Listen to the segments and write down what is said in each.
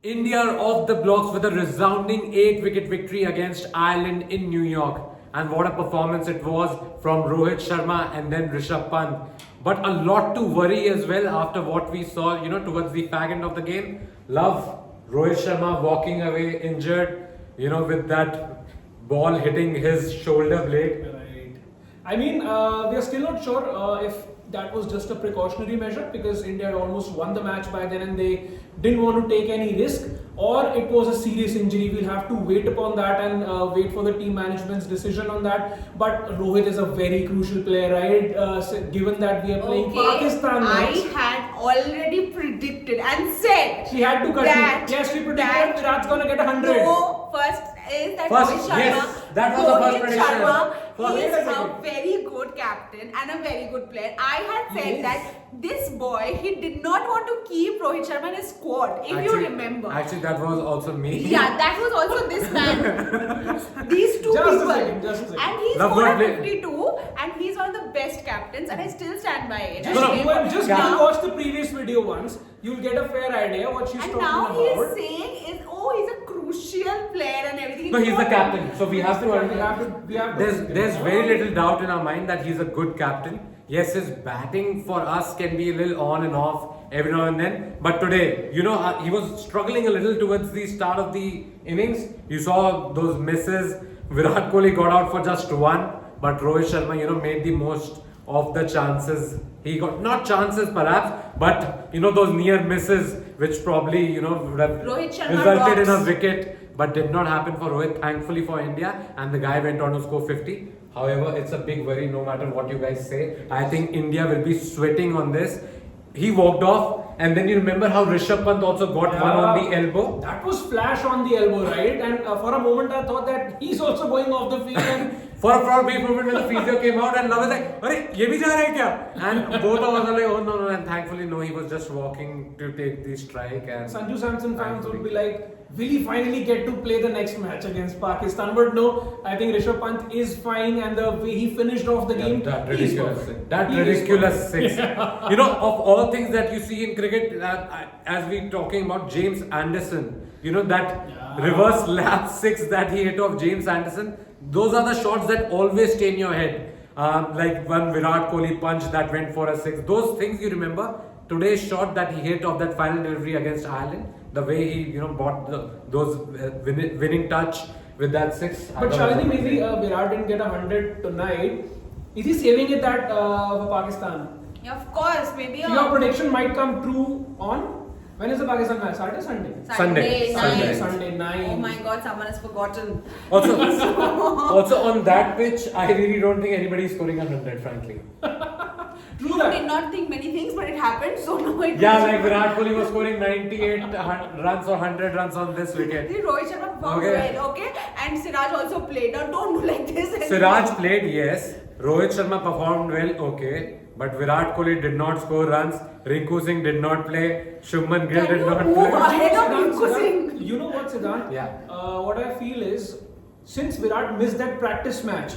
India are off the blocks with a resounding 8-wicket victory against Ireland in New York. And what a performance it was from Rohit Sharma and then Rishabh Pant. But a lot to worry as well after what we saw, towards the fag end of the game. Love Rohit Sharma walking away injured, with that ball hitting his shoulder blade. Right. I mean, we are still not sure if that was just a precautionary measure because India had almost won the match by then and they didn't want to take any risk, or it was a serious injury. We'll have to wait upon that and wait for the team management's decision on that. But Rohit is a very crucial player, right? Given that we are playing Pakistan next. I had already predicted and said She had to cut that, it. Yes, we predicted Virat's gonna get 100. No, first is that First, Rohit Sharma. yes, that was the first Rohit prediction. Sharma First. is a very good captain and a very good player. I had said that this boy, he did not want to keep Rohit Sharma in his squad, if you remember. Actually, that was also me. Yeah, that was also this man. These two Just a people. second, just a second. And he's Love scored a good 52 and he's one of the best captains and I still stand by it. Just Yeah. go watch the previous video once. You'll get a fair idea what she's And talking now about. he is saying he's a crucial player and everything. No, he's the captain. So we have to. We have to There's very little doubt in our mind that he's a good captain. Yes, his batting for us can be a little on and off every now and then. But today, he was struggling a little towards the start of the innings. You saw those misses. Virat Kohli got out for just one, but Rohit Sharma, made the most of the chances. He got not chances perhaps, but those near misses which probably would have Rohit Sharma resulted in a rocks. wicket, but did not happen for Rohit. Thankfully for India, and the guy went on to score 50. However, it's a big worry no matter what you guys say. I think India will be sweating on this. He walked off, and then you remember how Rishabh Pant also got one on the elbow. That was flash on the elbow, right? And for a moment I thought that he's also going off the field. And For a brief moment when the physio came out and love was like, "Arey, ye bhi ja raha hai kya?" And both of us were like, "Oh no!" And thankfully, no, he was just walking to take the strike. And Sanju Samson fans would be like, will he finally get to play the next match against Pakistan? But no, I think Rishabh Pant is fine, and the way he finished off the game, that he's ridiculous, perfect. that He is ridiculous perfect. six. Of all things that you see in cricket, as we talking about James Anderson, that reverse lap six that he hit off James Anderson. Those are the shots that always stay in your head. Like one Virat Kohli punch that went for a six. Those things you remember. Today's shot that he hit off that final delivery against Ireland, the way he bought those winning touch with that six. But Shalini, maybe Virat didn't get 100 tonight. Is he saving it that for Pakistan? Yeah, of course, maybe So your prediction might come true on when is the Pakistan match? Saturday, Sunday? Sunday. Sunday 9. Oh my God, someone has forgotten. Also on that pitch, I really don't think anybody is scoring 100, frankly. True You that. did not think many things, but it happened, so no it Yeah, was- like Virat Kohli was scoring 98 runs or 100 runs on this wicket. See, Rohit Sharma performed Okay. well, okay? And Siraj also played. Now don't do like this. Siraj played, yes. Rohit Sharma performed well, okay. But Virat Kohli did not score runs. Rinku Singh did not play. Shubman Gill Can did you not move play. ahead of Siddhant, Rinku Singh? You know what, Siddhant? Yeah. What I feel is, since Virat missed that practice match,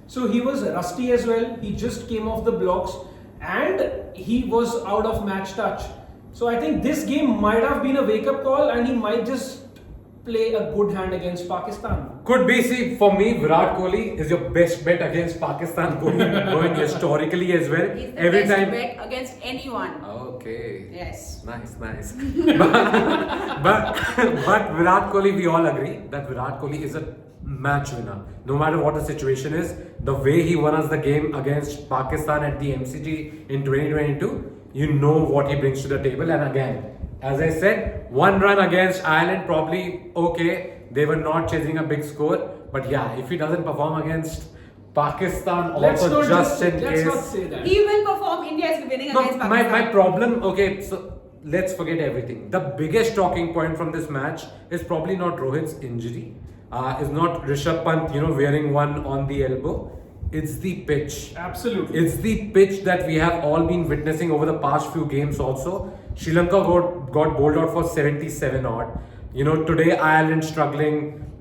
so he was rusty as well. He just came off the blocks and he was out of match touch. So I think this game might have been a wake-up call and he might just play a good hand against Pakistan. Could be, see, for me, Virat Kohli is your best bet against Pakistan going historically as well. He's the Every best time. bet against anyone. Okay. Yes. Nice. but Virat Kohli, we all agree that Virat Kohli is a match winner. No matter what the situation is, the way he won us the game against Pakistan at the MCG in 2022, you know what he brings to the table. And again, as I said, one run against Ireland, probably okay. They were not chasing a big score. But yeah, if he doesn't perform against Pakistan, Let's also not just in let's case. not say that. He will perform. India is winning No, against my Pakistan. problem, okay, so let's forget everything. The biggest talking point from this match is probably not Rohit's injury, is not Rishabh Pant, wearing one on the elbow. It's the pitch. Absolutely. It's the pitch that we have all been witnessing over the past few games also. Sri Lanka got bowled out for 77 odd. Today Ireland struggling.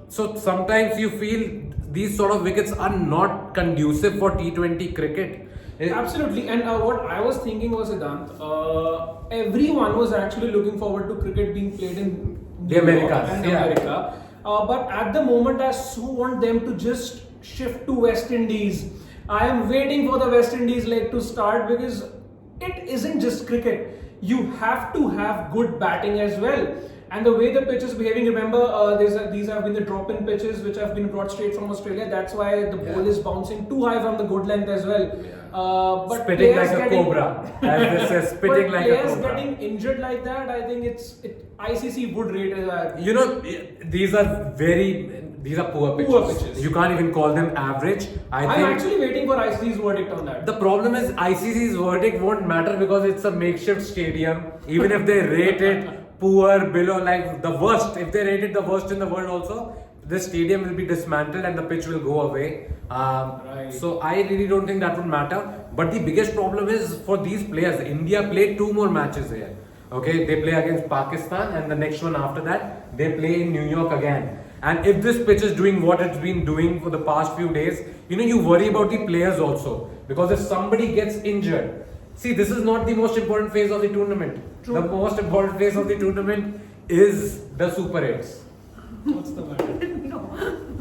So sometimes you feel these sort of wickets are not conducive for T20 cricket. Absolutely, and what I was thinking was, Siddhant, everyone was actually looking forward to cricket being played in The New York Americas, and yeah. America. But at the moment, I so want them to just shift to West Indies. I am waiting for the West Indies leg to start because it isn't just cricket. You have to have good batting as well. And the way the pitch is behaving, remember, these have been the drop-in pitches which have been brought straight from Australia. That's why the ball is bouncing too high from the good length as well. But spitting like a cobra, as they say, spitting like a cobra. Players getting injured like that, I think ICC would rate it as. You know, these are poor pitches. Poor pitches. You can't even call them average. I'm actually waiting for ICC's verdict on that. The problem is ICC's verdict won't matter because it's a makeshift stadium. Even if they rate it poor, below, like the worst, if they rate it the worst in the world also, the stadium will be dismantled and the pitch will go away. Right. So I really don't think that would matter. But the biggest problem is for these players. India played 2 more matches here. Okay, they play against Pakistan and the next one after that, they play in New York again. And if this pitch is doing what it's been doing for the past few days, you worry about the players also. Because if somebody gets injured, see, this is not the most important phase of the tournament. True. The most important phase of the tournament is the Super 8s. What's the matter? No.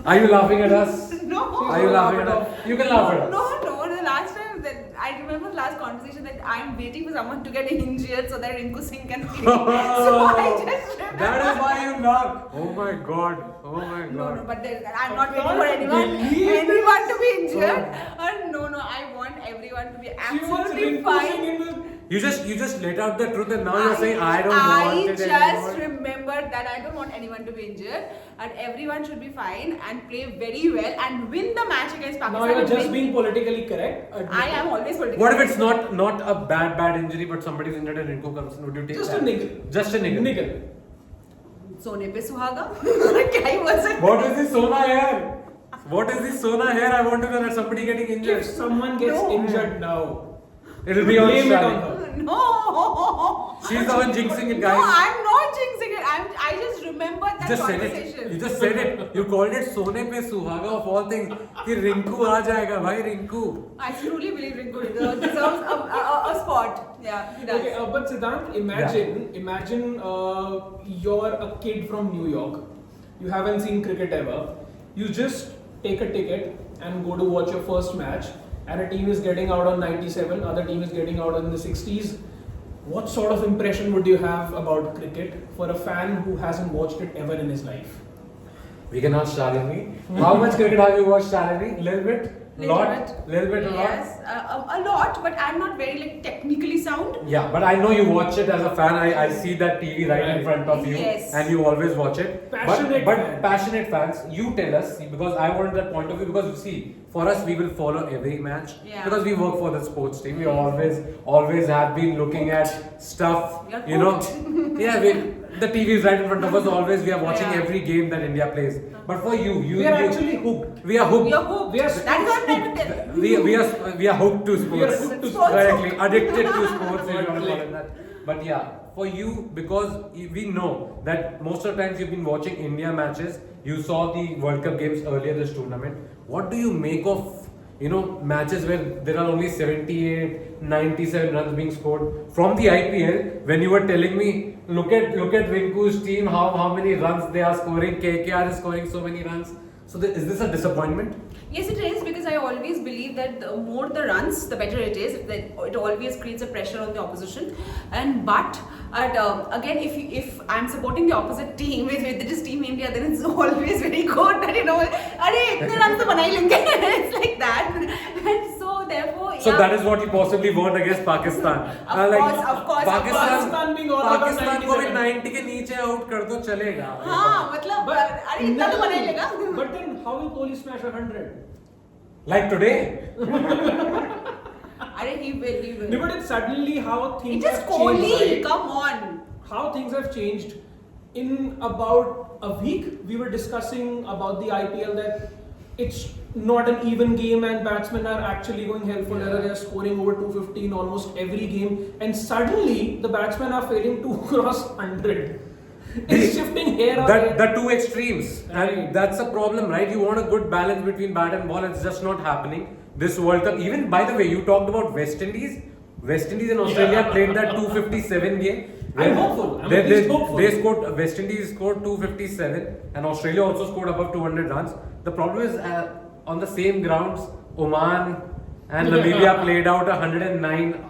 Are you laughing at us? No. Are you laughing at us? You can laugh at us. No. The last time that I remember the last conversation that I'm waiting for someone to get injured so that Rinku Singh can play. So I just remember. That is why you laugh. Oh my god. Oh my god. No, but I'm not waiting for anyone to be injured. No, I want everyone to be absolutely fine. You just let out the truth and now you're saying I don't want it anymore. I just remembered that I don't want anyone to be injured and everyone should be fine and play very well and win the match against Pakistan. Now you're just being politically correct. I am always politically What if correct. it's not a bad injury but somebody's injured and Rinku comes in? Would you take Just that? a niggle. Just a niggle. Niggle. Sone pe suhaga? Kya ही बोल सकते? What is this Sona hair? What is this Sona hair? I want to know that somebody getting injured. If someone gets No. injured now, It'll be on blame it on Shani. her. No. She's the one jinxing it, No, guys. I'm not jinxing it. I just remembered that You just said conversation. it. You just said it. You called it Sone pe suhaga of all things. कि रिंकू आ जाएगा भाई Rinku. I truly believe Rinku deserves a spot. Yeah, he does. Okay, but Siddhant, imagine you're a kid from New York. You haven't seen cricket ever. You just take a ticket and go to watch your first match. And a team is getting out on 97, other team is getting out in the 60s. What sort of impression would you have about cricket for a fan who hasn't watched it ever in his life? We can ask Shalini. How much cricket have you watched, Shalini? Little bit? Lot? Little bit, a lot? Yes, a lot, but I'm not very technically sound. Yeah, but I know you watch it as a fan. I see that TV right in front of you, Yes. and you always watch it. Passionate but fan. passionate fans, you tell us because I want that point of view. Because you see, for us, we will follow every match Yeah. because we work for the sports team. We always have been looking at stuff. You're You know, hooked. yeah. The TV is right in front of us. Always, we are watching Yeah. every game that India plays. But for you, We are actually hooked. We are hooked. You're hooked. We are That is what I'm trying to tell. We are hooked to We are sports. hooked to sports. Correctly, addicted to sports. If you want to call it that. But yeah, for you, because we know that most of the times you've been watching India matches. You saw the World Cup games earlier this tournament. What do you make of matches where there are only 78, 97 runs being scored from the IPL? When you were telling me, look at Rinku's team, how many runs they are scoring. KKR is scoring so many runs. So is this a disappointment? Yes, it is because I always believe that the more the runs, the better it is. It always creates a pressure on the opposition. But again, if I'm supporting the opposite team with this team India, then it's always very good that अरे इतने runs तो बना ही लेंगे. It's like that. And so therefore, So yeah. that is what you possibly want against Pakistan. Of course. Pakistan being all out of Pakistan को भी 97. 90 के नीचे out कर दो चलेगा. हाँ, मतलब अरे इतना तो बना ही लेगा. But then how will Kohli smash 100? Like today. अरे he will. No, but it's suddenly how things It is have Kohli. changed. Right? Come on. How things have changed. In about a week, we were discussing about the IPL that it's not an even game and batsmen are actually going hell for leather. They are scoring over 250 in almost every game, and suddenly the batsmen are failing to cross 100. It's shifting here or there. The two extremes, Right. and that's a problem, right? You want a good balance between bat and ball. It's just not happening. this World Cup. Even by the way, you talked about West Indies. West Indies and Australia played that 257 game. I'm hopeful. I'm at least hopeful. They scored. West Indies scored 257, and Australia also scored above 200 runs. The problem is on the same grounds, Oman and Namibia played out 109.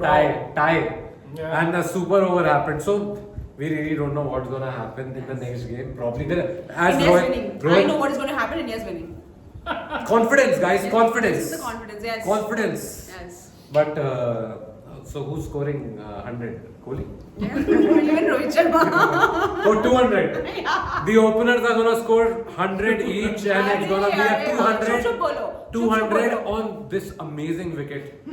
Tie. Yeah. And a super over happened. So we really don't know what's gonna happen in the next game. Probably as India's winning. I know what is going to happen. India's winning. Confidence, guys. Confidence. This is the confidence. Yes. Confidence. Yes. But so who's scoring 100? Kohli? Yeah. Even Rohit Sharma. Oh, 200. Yeah. The openers are gonna score 100 each, and it's gonna be a 200. 200 on this amazing wicket.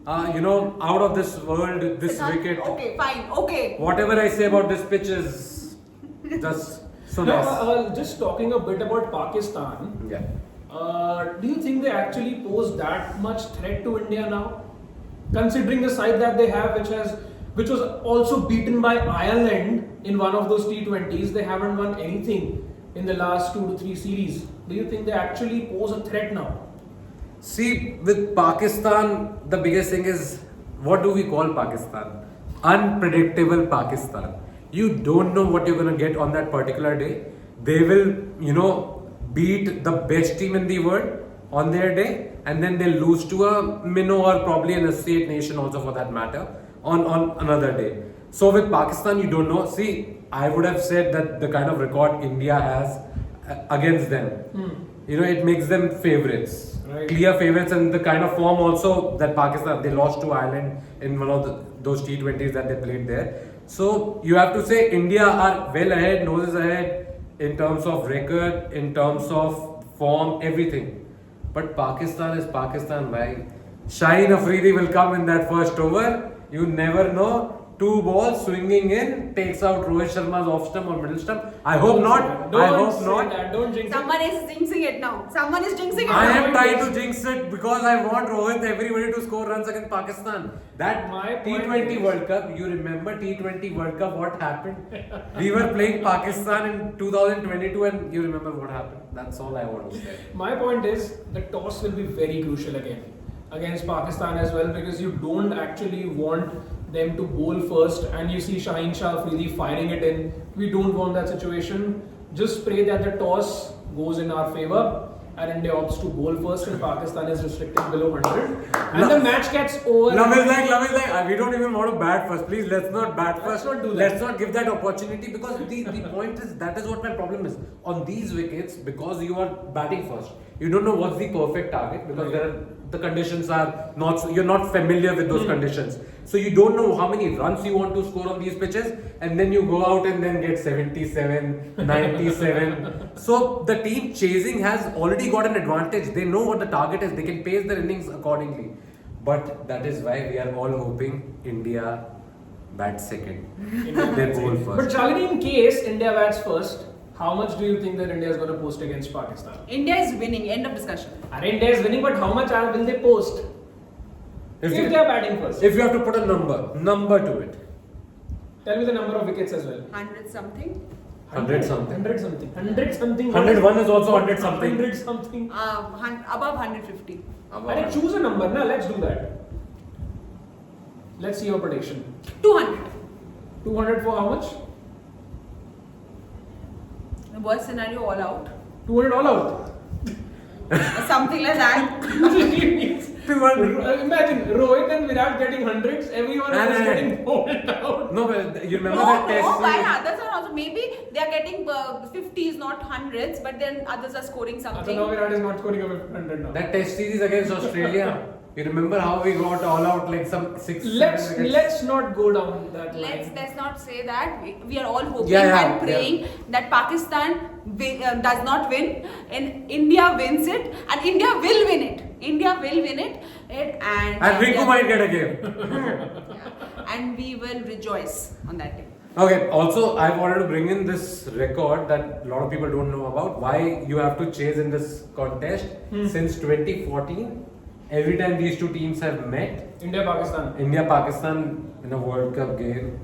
Out of this world, this wicket. Okay, fine. Okay. Whatever I say about this pitch is just so nice. Now, just talking a bit about Pakistan. Yeah. Do you think they actually pose that much threat to India now? Considering the side that they have, which was also beaten by Ireland in one of those T20s, they haven't won anything in the last 2 to 3 series. Do you think they actually pose a threat now? See, with Pakistan, the biggest thing is, what do we call Pakistan? Unpredictable Pakistan. You don't know what you're gonna get on that particular day. They will, beat the best team in the world on their day, and then they'll lose to a minnow or probably an estate nation also for that matter on another day. So with Pakistan, you don't know. See, I would have said that the kind of record India has against them, it makes them favorites. Right. Clear favorites, and the kind of form also that Pakistan, they lost to Ireland in one of those T20s that they played there. So you have to say India are well ahead, noses ahead in terms of record, in terms of form, everything. But Pakistan is Pakistan, bhai. Shaheen Afridi will come in that first over. You never know. 2 balls swinging in, takes out Rohit Sharma's off stump or middle stump. I hope not. Don't I hope say not. that. Don't jinx Someone is jinxing it now. Someone is jinxing it I now. am trying to jinx it because I want Rohit, everybody to score runs against Pakistan. That My point T20 is- World Cup, you remember T20 World Cup, what happened? We were playing Pakistan in 2022 and you remember what happened. That's all I want to say. My point is the toss will be very crucial against Pakistan as well, because you don't actually want them to bowl first, and you see Shaheen Shah Afridi firing it in. We don't want that situation. Just pray that the toss goes in our favor and India opts to bowl first and Pakistan is restricted below 100 and the match gets over. Love is like, we don't even want to bat first. Please, let's not bat first. Let's not do that. Let's not give that opportunity, because the point is, that is what my problem is. On these wickets, because you are batting first, you don't know what's the perfect target, because the conditions are not, you're not familiar with those conditions. So you don't know how many runs you want to score on these pitches, and then you go out and then get 77, 97. So the team chasing has already got an advantage. They know what the target is. They can pace their innings accordingly. But that is why we are all hoping India bats second. They bowl But first. Shalini, in case India bats first, how much do you think that India is going to post against Pakistan? India is winning. End of discussion. And India is winning, but how much will they post if they are batting first? If you have to put a number to it. Tell me the number of wickets as well. 100 something. 100 something. 100 something. 100 something. 101 is also 100 something. 100 something. Above 150. Alright, choose a number now. Let's do that. Let's see your prediction. 200. 200 for how much? The worst scenario all out. 200 all out. Something like that. Usually means 200. imagine Rohit and Virat getting hundreds, everyone else is getting bowled out. No, but you remember No, that test? why others are also, maybe they are getting 50s, not hundreds, but then others are scoring So something. now Virat is not scoring a 100 now. That test series against Australia. You remember how we got all out like some 6 Let's not go down that line. Let's not say that. We are all hoping Yeah, and praying that Pakistan does not win and India wins it, and India will win it. India will win it, and Rinku might get a game. yeah, and we will rejoice on that day. Okay, also I wanted to bring in this record that a lot of people don't know about. Why you have to chase in this contest. Since 2014, every time these two teams have met, India-Pakistan in a World Cup game,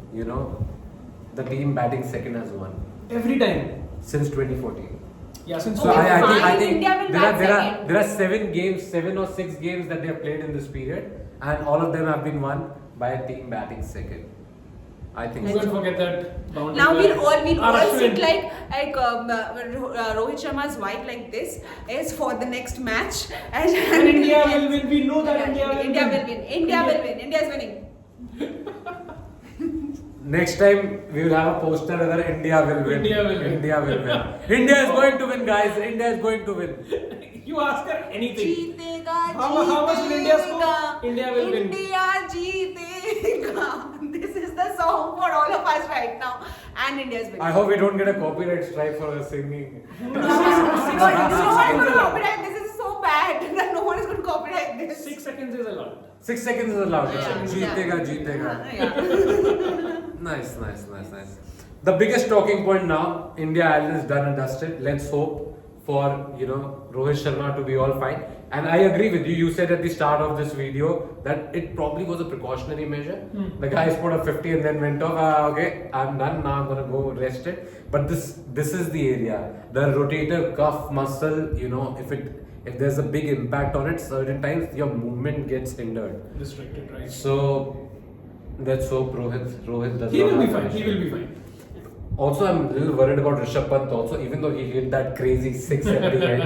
the team batting second has won. Every time. Since 2014. Yeah, since So I think India will bat second. there are 7 or 6 games that they have played in this period, and all of them have been won by a team batting second. I think. You So. won't forget that boundary. Now we'll where all sit Ashwin- like Rohit Sharma's wife like this is for the next match, and India will win. We know that India will India win. will win. India will win. India is winning. Next time we will have a poster whether India will win. India will win. India will win. India is going to win, guys. India is going to win. You ask her anything. जीतेगा How much will India score? India will win. India जीतेगा. This is the song for all of us right now, and India is winning. I hope we don't get a copyright strike for us singing. No one is going to copyright. This is so bad that no one is going to copyright this. 6 seconds is allowed. 6 seconds is allowed. Yeah. Jeetega, jeetega. Yeah. Nice. The biggest talking point now, India Island is done and dusted. Let's hope for Rohit Sharma to be all fine. And I agree with you. You said at the start of this video that it probably was a precautionary measure. The guys put a 50 and then went off. Okay, I'm done. Now I'm gonna go rest it. But this is the area, the rotator cuff muscle. If there's a big impact on it, certain times your movement gets hindered. Restricted, right? So let's hope Rohit does He not will be have fine. an He issue. will be fine. Also, I'm a little worried about Rishabh Pant also, even though he hit that crazy 6 at the end.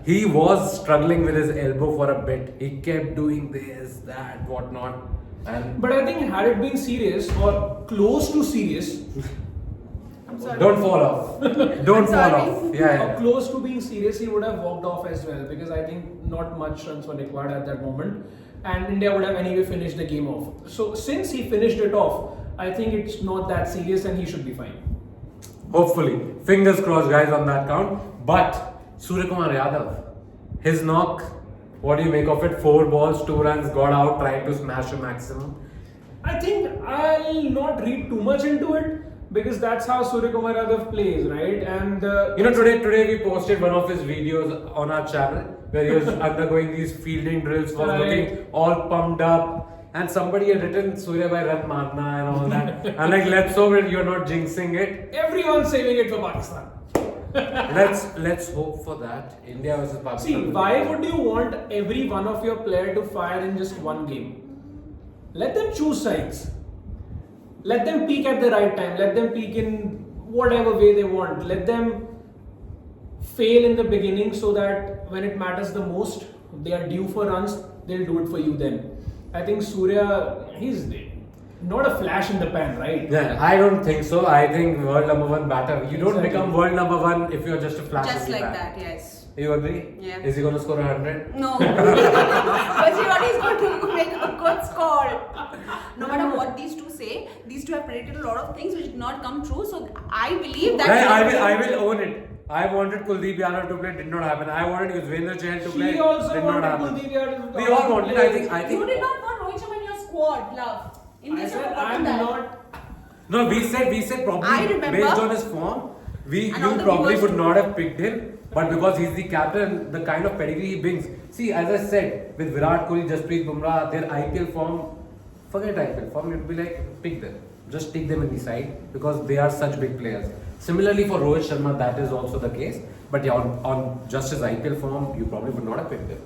He was struggling with his elbow for a bit. He kept doing this, that, whatnot. And But I think had it been serious or close to serious, I'm sorry. don't fall off. Don't fall sorry. off. Yeah. or close to being serious, he would have walked off as well because I think not much runs were required at that moment, and India would have anyway finished the game off. So since he finished it off, I think it's not that serious and he should be fine. Hopefully. Fingers crossed, guys, on that count. But Suryakumar Yadav, his knock, what do you make of it? 4 balls, 2 runs, got out, trying to smash a maximum. I think I'll not read too much into it because that's how Suryakumar Yadav plays, right? And Today we posted one of his videos on our channel where he was undergoing these fielding drills, was Right. looking all pumped up. And somebody had written Surya by run marna and all that. And like, let's hope that you're not jinxing it. everyone's saving it for Pakistan. Let's hope for that. India versus See, Pakistan. why would you want every one of your player to fire in just one game? Let them choose sides. Let them peak at the right time. Let them peak in whatever way they want. Let them fail in the beginning so that when it matters the most, they are due for runs, they'll do it for you then. I think Surya, he's not a flash in the pan, right? Yeah, I don't think so. I think world number 1 batter. You don't Exactly. become world number 1 if you're just a flash Just in the like pan. that, yes. You agree? Yeah. Is he going to score 100? No. But see what he's going to make a good score. No matter what these two say, these two have predicted a lot of things which did not come true. So I believe that. I will own it. I wanted Kuldeep Yadav to play, did not happen. I wanted Yuzvendra Chahal to play, He also did not wanted happen. Kuldeep Yadav to We all wanted. I think. You did not want Rohit Sharma in your squad, love. In I this said you have I'm forgotten that. not. No, we said I probably remember. based on his form, And all you the probably viewers would too. not have picked him. But because he's the captain, the kind of pedigree he brings. See, as I said, with Virat Kohli, Jasprit, Bumrah, their IPL form, forget IPL form, you'd be like, pick them. Just take them in the side because they are such big players. Similarly for Rohit Sharma, that is also the case. But yeah, on just his IPL form, you probably would not have picked them.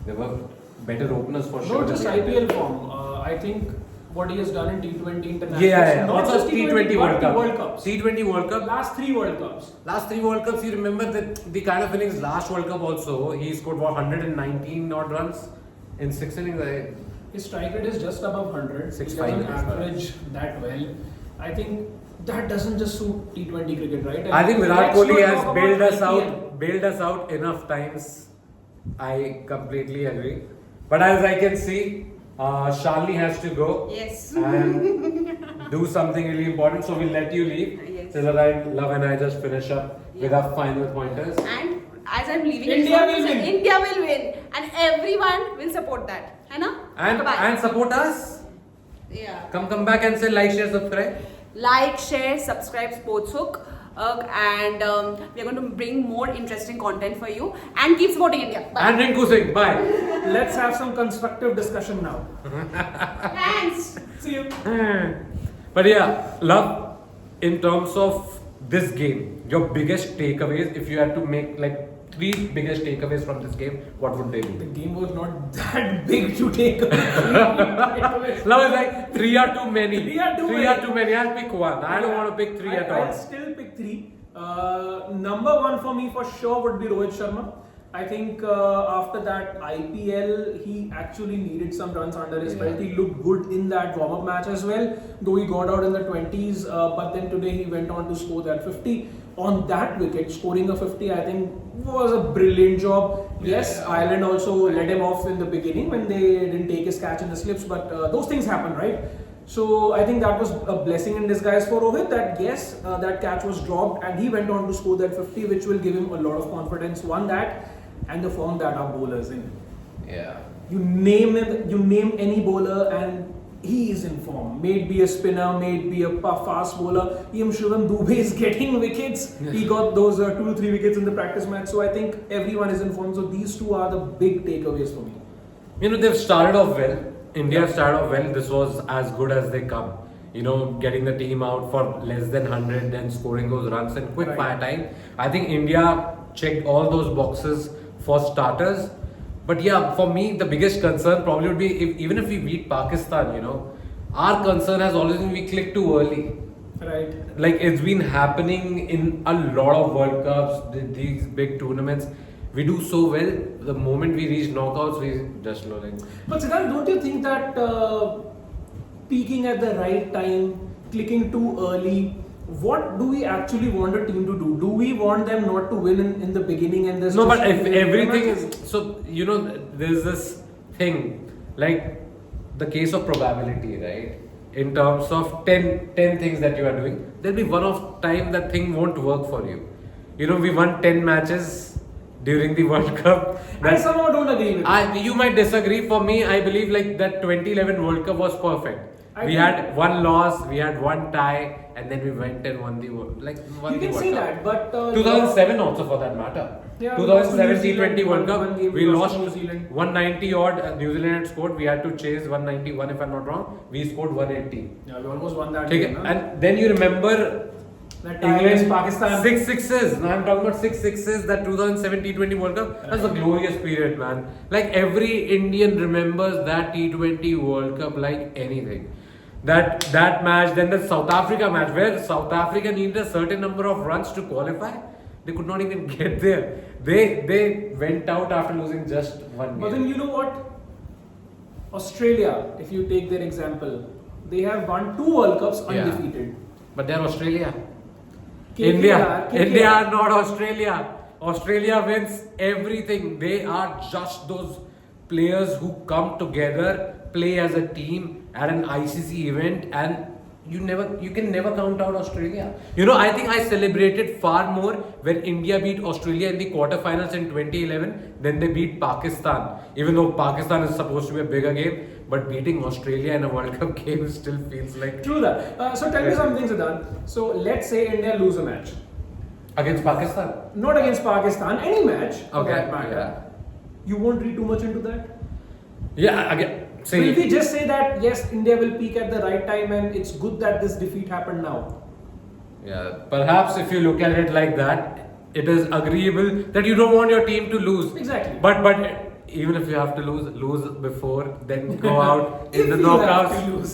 They were better openers for sure. Not just than the IPL form. I think what he has done in T20 international. Yeah. Not Also just T20 World Cup. World Cups. T20 World Cup. Last 3 World Cups. Last 3 World Cups, you remember that the kind of innings last World Cup also, he scored 119 odd runs in 6 innings. His strike rate is just above 100. He 6-5 doesn't is well. average that well. I think that doesn't just suit T20 cricket, right? I think Virat Let's Kohli not has talk bailed about us IPL. bailed us out enough times. I completely agree. But as I can see, Shalini has to go Yes. and do something really important. So we'll let you leave. Yes. So that Love and I just finish up with our final pointers. And as I'm leaving, India it's will not- win. India will win, and everyone will support that. है ना? Bye-bye. And support us. Yeah. Come back and say like, share, subscribe. Like, share, subscribe Sports Hook, and we're going to bring more interesting content for you. And keep supporting India. Bye. And Rinku Singh. Bye. Let's have some constructive discussion now. Thanks. See you. But yeah, Love, in terms of this game, your biggest takeaways, if you had to make like 3 biggest takeaways from this game, what would they The be? game was not that big to take away. Now it's like 3 are too many. 3 are too Three many. are too many. I'll pick one. I don't want to pick 3 at I'll all. still pick 3. Number 1 for me for sure would be Rohit Sharma. I think after that IPL, he actually needed some runs under his belt. He looked good in that warm-up match as well, though he got out in the 20s. But then today he went on to score that 50. On that wicket, scoring a 50, I think was a brilliant job. Yes, Ireland also let him off in the beginning when they didn't take his catch in the slips, but those things happen, right? So I think that was a blessing in disguise for Rohit, that yes, that catch was dropped and he went on to score that 50, which will give him a lot of confidence. One, that, and the form that our bowlers in. Yeah. You name him, you name any bowler and he is in form. May it be a spinner, may it be a fast bowler. Even Shivam Dubey is getting wickets. He got those 2 to 3 wickets in the practice match. So I think everyone is in form. So these two are the big takeaways for me. You know, they've started off well. India started off well. This was as good as they come. You know, getting the team out for less than 100 and scoring those runs in quick fire time. I think India checked all those boxes for starters. But yeah, for me, the biggest concern probably would be even if we beat Pakistan, you know, our concern has always been we click too early. Right. Like it's been happening in a lot of World Cups, these big tournaments. We do so well. The moment we reach knockouts, we just know like. But Siddharth, don't you think that peaking at the right time, clicking too early, what do we actually want a team to do? Do we want them not to win in the beginning and this? No, but if everything is so, you know, there's this thing like the case of probability, right? In terms of 10 things that you are doing, there'll be one of time that thing won't work for you. You know, we won 10 matches during the World Cup. I somehow don't agree with you. You might disagree. For me, I believe like that 2011 World Cup was perfect. We think- had one loss, we had one tie, and then we went and won the World Cup. You can say that, but 2007 also for that matter. Yeah, we lost to 2007 New Zealand, T20 World one Cup, game we we lost lost to New Zealand. 190 odd. New Zealand had scored. We had to chase 191 if I'm not wrong. We scored 180. Yeah, we almost won that Okay, game. Huh? and then you remember That time against Pakistan. 6 sixes. Now I'm talking about 6 sixes. That 2007 T20 World Cup. That's a glorious period, man. Like every Indian remembers that T20 World Cup like anything. That match, then the South Africa match, where South Africa needed a certain number of runs to qualify. They could not even get there. They went out after losing just one game. But then you know what? Australia, if you take their example, they have won 2 World Cups Yeah. undefeated. But they're Australia. KKR. India are not Australia. Australia wins everything. They are just those players who come together, play as a team at an ICC event, and you can never count out Australia. You know, I think I celebrated far more when India beat Australia in the quarterfinals in 2011 than they beat Pakistan. Even though Pakistan is supposed to be a bigger game, but beating Australia in a World Cup game still feels like True that. So tell me something, Siddharth. So let's say India lose a match. against Pakistan. Not against Pakistan, any match for Okay, that matter. yeah. You won't read too much into that? Yeah, again. Will we just say that yes, India will peak at the right time and it's good that this defeat happened now? Yeah, perhaps if you look at it like that, it is agreeable that you don't want your team to lose. Exactly. But even if you have to lose before, then go out in If the you have knockouts. to lose.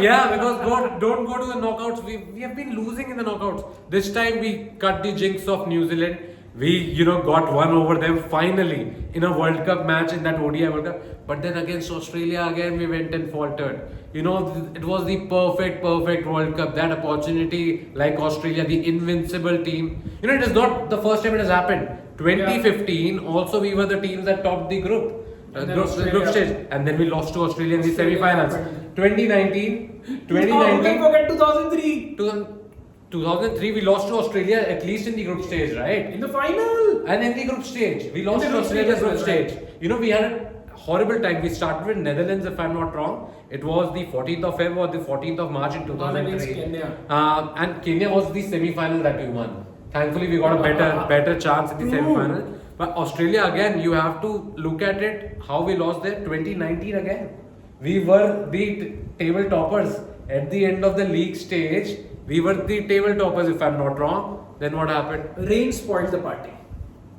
Yeah, because don't go to the knockouts. We have been losing in the knockouts. This time we cut the jinx of New Zealand. We got one over them finally in a World Cup match in that ODI World Cup. But then against Australia again we went and faltered. It was the perfect World Cup. That opportunity, like Australia, the invincible team. It is not the first time it has happened. 2015 also we were the teams that topped the group. And then Group Australia. stage, and then we lost to Australia in the semi-finals. happened. 2019, Who can forget 2003? 2003 we lost to Australia at least in the group stage, right? In the final! And in the group stage, we lost the to group Australia stage group as well, stage. We had a horrible time. We started with Netherlands, if I'm not wrong. It was the 14th of Feb or the 14th of March in Against 2003. Kenya. And Kenya was the semi-final that we won. Thankfully, we got a better chance in the True. semi-final. But Australia again, you have to look at it how we lost there. 2019 again, we were the table toppers at the end of the league stage. We were the table toppers, if I'm not wrong. Then what happened? Rain spoiled the party.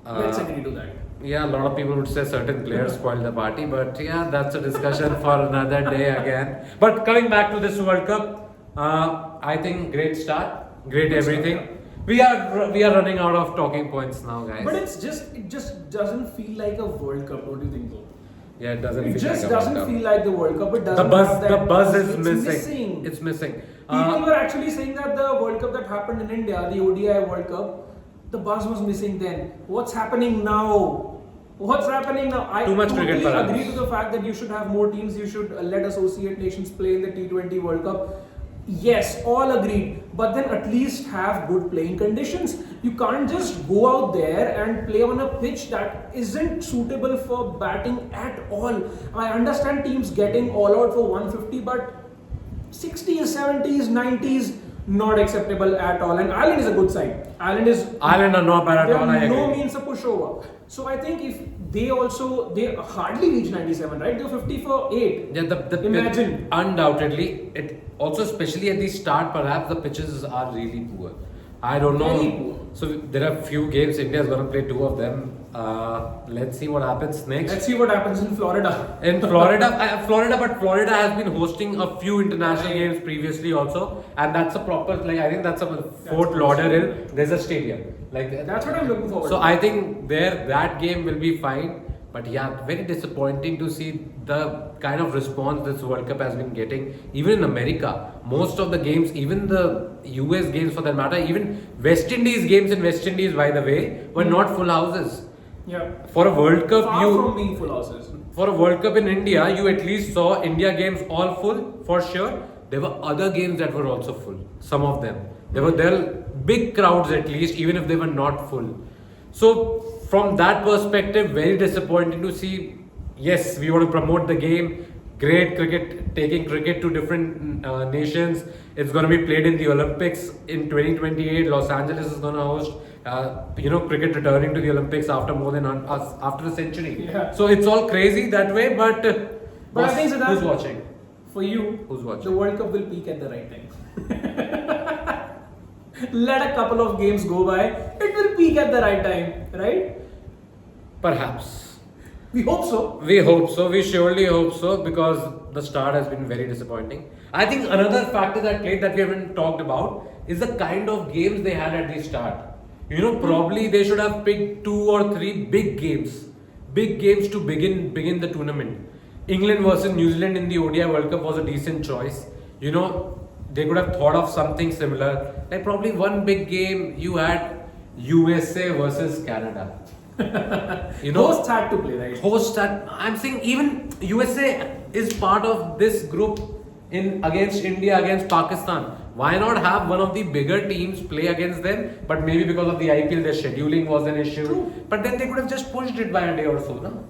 Let's agree to that. Yeah, a lot of people would say certain players spoiled the party, but yeah, that's a discussion for another day again. But coming back to this World Cup, I think great start, great everything. We are running out of talking points now, guys. But it just doesn't feel like a World Cup, don't you think so? Yeah, it doesn't. It feel just like a World doesn't Cup. feel like the World Cup. It doesn't have The that buzz is It's missing. It's missing. People were actually saying that the World Cup that happened in India, the ODI World Cup, the buzz was missing then. What's happening now? What's happening now? I Too much totally cricket, perhaps. agree to the fact that you should have more teams. You should let associate nations play in the T20 World Cup. Yes, all agreed. But then at least have good playing conditions. You can't just go out there and play on a pitch that isn't suitable for batting at all. I understand teams getting all out for 150, but 60s, 70s, 90s, not acceptable at all. And Ireland is a good side. Ireland are not bad at all. I They are no agree. means a pushover. So I think if they hardly reach 97, right? They're 50 for 8. Yeah, Imagine. Undoubtedly, it also, especially at the start, perhaps the pitches are really poor. I don't know. Very poor. So there are few games. India is going to play 2 of them. Let's see what happens next. Let's see what happens in Florida. In but Florida has been hosting a few international games previously also, and that's a proper, I think that's a Fort Lauderdale. There's a stadium That's what I'm looking forward So to. I think that game will be fine. But yeah, very disappointing to see the kind of response this World Cup has been getting. Even in America, most of the games, even the US games for that matter, even West Indies games in West Indies, by the way, were not full houses. Yeah. For a World Cup, Far from being full houses. for a World Cup in India, you at least saw India games all full for sure. There were other games that were also full. Some of them. There were big crowds at least, even if they were not full. So from that perspective, very disappointing to see. Yes, we want to promote the game. Great cricket, taking cricket to different nations. It's going to be played in the Olympics in 2028. Los Angeles is going to host. Cricket returning to the Olympics after more than after a century. Yeah. So it's all crazy that way. But I think Siddharth, who's watching? For you, Who's watching? the World Cup will peak at the right time. Let a couple of games go by. It will peak at the right time, right? Perhaps. We hope so. We hope so. We surely hope so because the start has been very disappointing. I think another factor that played that we haven't talked about is the kind of games they had at the start. Probably they should have picked 2 or 3 big games to begin the tournament. England versus New Zealand in the ODI World Cup was a decent choice. They could have thought of something similar. Like probably one big game you had USA versus Canada. Hosts had to play, right? I'm saying even USA is part of this group against India, against Pakistan. Why not have one of the bigger teams play against them? But maybe because of the IPL, their scheduling was an issue. True. But then they could have just pushed it by a day or so, no?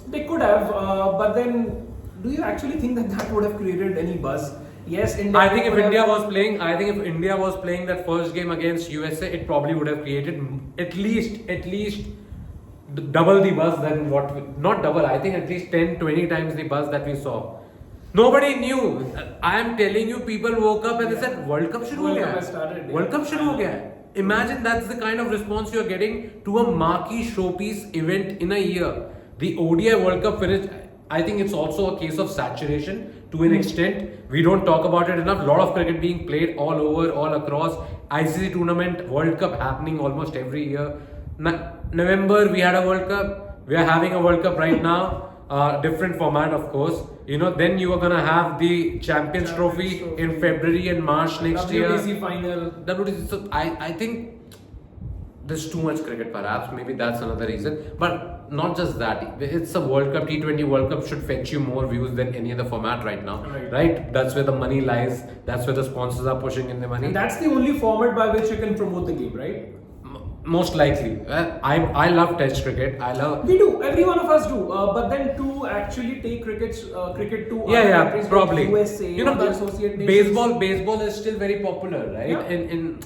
They could have, but then do you actually think that would have created any buzz? Yes, India. I think if India was playing that first game against USA, it probably would have created at least double the buzz than not double, I think at least 10-20 times the buzz that we saw. Nobody knew. I am telling you, people woke up and they said, World Cup shuru ho World Cup gaya. has started, yeah. World Cup shuru ho gaya. Imagine that's the kind of response you're getting to a marquee showpiece event in a year. The ODI World Cup finished. I think it's also a case of saturation to an extent. We don't talk about it enough. A lot of cricket being played all over, all across. ICC tournament, World Cup happening almost every year. November, we had a World Cup. We are having a World Cup right now. Different format, of course. Then you are going to have the Champions Trophy in February and March next year. WTC final. WTC. So I think there's too much cricket, perhaps. Maybe that's another reason. But not just that. It's a World Cup. T20 World Cup should fetch you more views than any other format right now. Right? That's where the money lies. That's where the sponsors are pushing in the money. And that's the only format by which you can promote the game, right? Most likely. I love Test cricket. We do. Every one of us do. But then to actually take cricket to other countries probably. like USA, other associate nations. Baseball is still very popular, right? Yeah.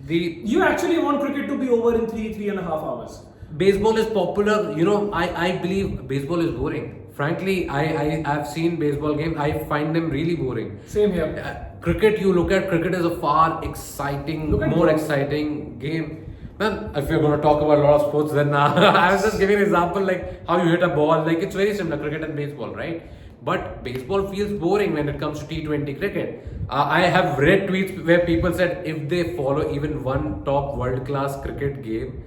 You actually want cricket to be over in 3.5 hours. Baseball is popular. I believe baseball is boring. Frankly, I've seen baseball games. I find them really boring. Same here. cricket, you look at cricket as a far exciting, Look at more golf. exciting game. Man, if we're going to talk about a lot of sports, then I was just giving an example like how you hit a ball. Like it's very similar, cricket and baseball, right? But baseball feels boring when it comes to T20 cricket. I have read tweets where people said if they follow even one top world class cricket game,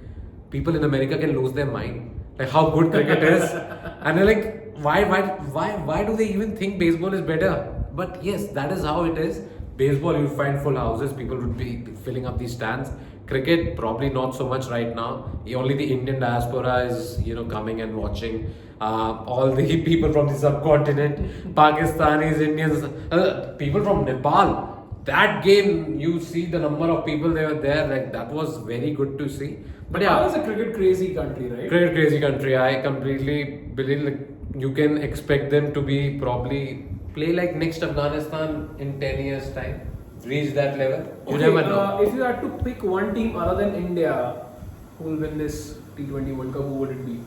people in America can lose their mind. Like how good cricket is, and they're like, why do they even think baseball is better? But yes, that is how it is. Baseball, you find full houses, people would be filling up these stands. Cricket, probably not so much right now. Only the Indian diaspora is, coming and watching. All the people from the subcontinent, Pakistanis, Indians, people from Nepal. That game, you see the number of people they were there. Like that was very good to see. But Nepal is a cricket crazy country, right? cricket crazy country. I completely believe like you can expect them to be probably play like next Afghanistan in 10 years time. Reach that level. You never know. If you had to pick one team other than India who will win this T20 World Cup, who would it be?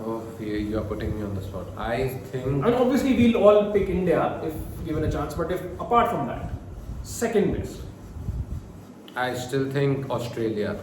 Oh, you are putting me on the spot. I think. And obviously, we'll all pick India if given a chance. But if apart from that, second best. I still think Australia.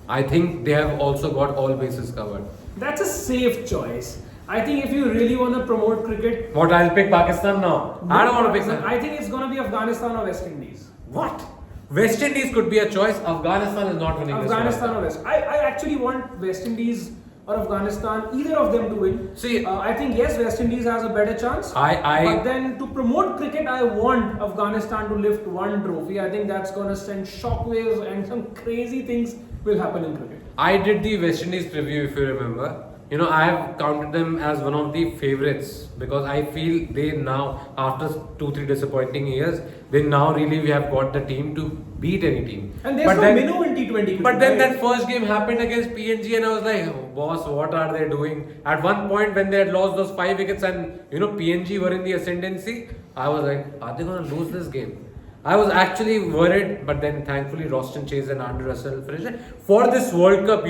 I think they have also got all bases covered. That's a safe choice. I think if you really want to promote cricket, What, I'll pick Pakistan now? I don't want to pick them. I think it's going to be Afghanistan or West Indies. What? West Indies could be a choice. Afghanistan is not winning Afghanistan this or West. I actually want West Indies or Afghanistan, either of them to win. See, I think yes, West Indies has a better chance. But then to promote cricket, I want Afghanistan to lift one trophy. I think that's going to send shockwaves and some crazy things will happen in cricket. I did the West Indies preview, if you remember. I have counted them as one of the favorites because I feel they now, after 2-3 disappointing years, they now really have got the team to beat any team. And there's no minnow in T20 cricket. But then that first game happened against PNG and I was like, oh, boss, what are they doing? At one point when they had lost those 5 wickets and PNG were in the ascendancy, I was like, are they going to lose this game? I was actually worried, but then thankfully Roston Chase and Andrew Russell finished it. For this World Cup,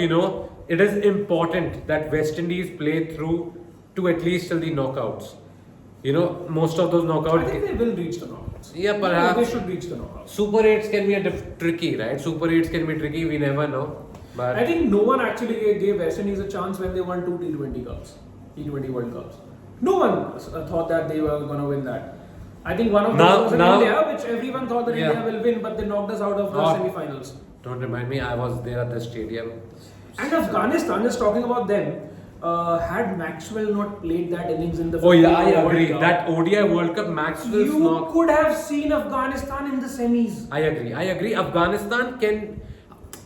it is important that West Indies play through to at least till the knockouts. Most of those knockouts. I think they will reach the knockouts. Yeah, perhaps. They should reach the knockouts. Super 8s can be tricky, right? Super 8s can be tricky, we never know. But I think no one actually gave West Indies a chance when they won 2 T20 Cups, T20 World Cups. No one thought that they were going to win that. I think one of those was in India, which everyone thought that India will win, but they knocked us out of the semi-finals. Don't remind me, I was there at the stadium. And Afghanistan, just talking about them, had Maxwell not played that innings in the Oh yeah, I World agree. Cup, That ODI World Cup, Maxwell's you knock. could have seen Afghanistan in the semis. I agree. Afghanistan can.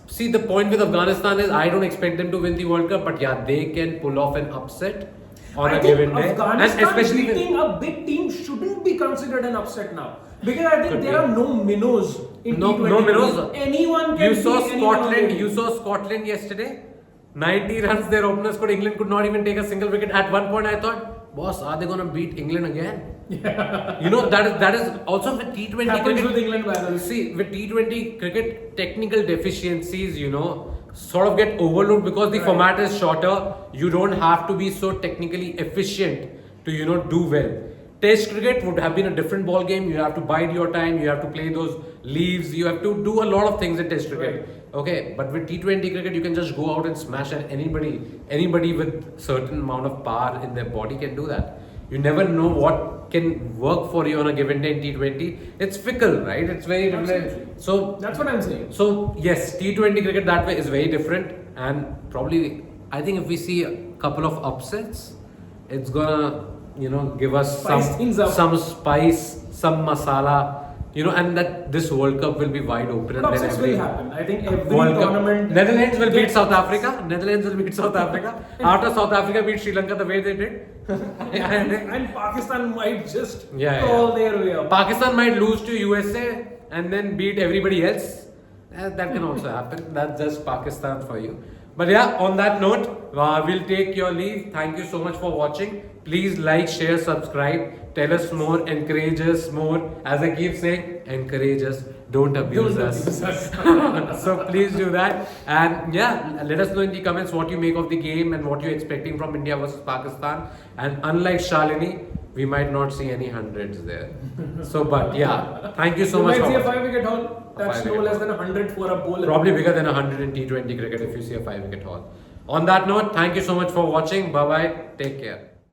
See, the point with Afghanistan is I don't expect them to win the World Cup, but yeah, they can pull off an upset on a given day. Afghanistan And especially beating a big team shouldn't be considered an upset now. Because I think there are no minnows in T20. No minnows. Anyone can You saw beat anyone on the Scotland. day. You saw Scotland yesterday. 90 runs their openers scored. England could not even take a single wicket. At one point, I thought, boss, are they going to beat England again? Yeah. that is also with T20 Happens cricket. with England by the way. See, with T20 cricket, technical deficiencies, sort of get overlooked because the format is shorter. You don't have to be so technically efficient to, do well. Test cricket would have been a different ball game. You have to bide your time. You have to play those leaves. You have to do a lot of things in Test cricket. Right. Okay, but with T20 cricket, you can just go out and smash at anybody with certain amount of power in their body can do that. You never know what can work for you on a given day in T20. It's fickle, right? It's very different. So that's what I'm saying. So yes, T20 cricket that way is very different, and probably I think if we see a couple of upsets, it's gonna give us some spice, some masala. And that this World Cup will be wide open. But upsets will happen. I think every World tournament. Cup. Netherlands will beat South Africa. After South Africa beat Sri Lanka the way they did. and Pakistan might just crawl their way up. Pakistan might lose to USA and then beat everybody else. That can also happen. That's just Pakistan for you. But yeah, on that note, we'll take your leave. Thank you so much for watching. Please like, share, subscribe. Tell us more, encourage us more. As I keep saying, encourage us. Don't abuse us. So please do that. And yeah, let us know in the comments what you make of the game and what you're expecting from India versus Pakistan. And unlike Shalini, we might not see any hundreds there. So, but yeah, thank you so You much. might see a for 5-wicket haul. That's no less than 100 for a bowler. Probably bigger than 100 in T20 cricket if you see a 5-wicket haul. On that note, thank you so much for watching. Bye bye. Take care.